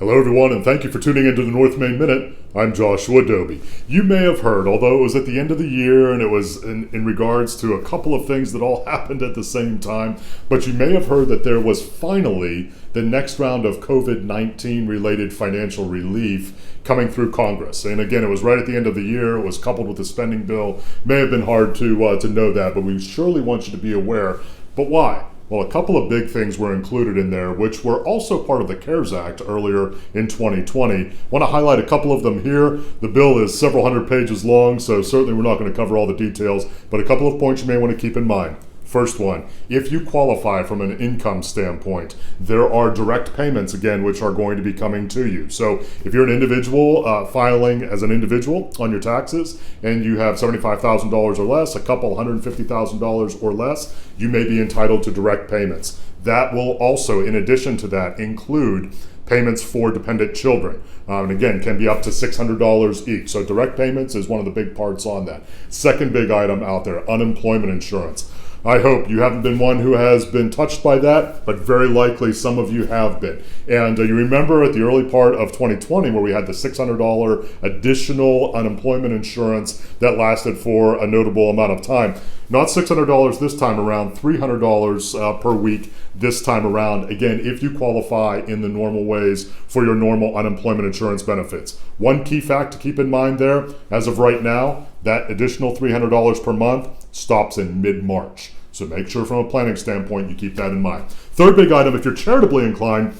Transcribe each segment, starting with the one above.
Hello, everyone, and thank you for tuning into the North Main Minute. I'm Joshua Doby. You may have heard, although it was at the end of the year and it was in regards to a couple of things that all happened at the same time, but you may have heard that there was finally the next round of COVID-19 related financial relief coming through Congress. And again, it was right at the end of the year. It was coupled with the spending bill. May have been hard to know that, but we surely want you to be aware. But why? Well, a couple of big things were included in there, which were also part of the CARES Act earlier in 2020. Want to highlight a couple of them here. The bill is several hundred pages long, so certainly we're not going to cover all the details, but a couple of points you may want to keep in mind. First one, if you qualify from an income standpoint, there are direct payments, again, which are going to be coming to you. So if you're an individual filing as an individual on your taxes and you have $75,000 or less, a couple $150,000 or less, you may be entitled to direct payments. That will also, in addition to that, include payments for dependent children. And again, can be up to $600 each. So direct payments is one of the big parts on that. Second big item out there, unemployment insurance. I hope you haven't been one who has been touched by that, but very likely some of you have been. And you remember at the early part of 2020 where we had the $600 additional unemployment insurance that lasted for a notable amount of time. Not $600 this time around, $300 per week this time around. Again, if you qualify in the normal ways for your normal unemployment insurance benefits. One key fact to keep in mind there, as of right now, that additional $300 per month stops in mid-March. So make sure from a planning standpoint you keep that in mind. Third big item, if you're charitably inclined,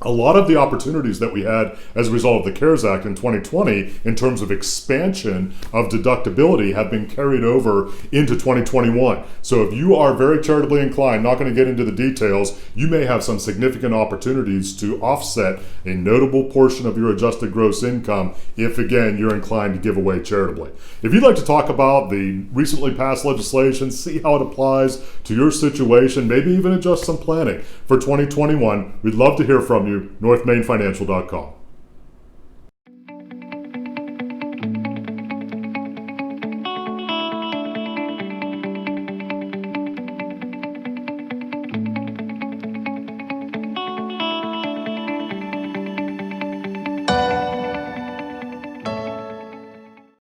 a lot of the opportunities that we had as a result of the CARES Act in 2020 in terms of expansion of deductibility have been carried over into 2021. So if you are very charitably inclined, not going to get into the details, you may have some significant opportunities to offset a notable portion of your adjusted gross income if, again, you're inclined to give away charitably. If you'd like to talk about the recently passed legislation, see how it applies to your situation, maybe even adjust some planning for 2021, we'd love to hear from you. NorthMainFinancial.com.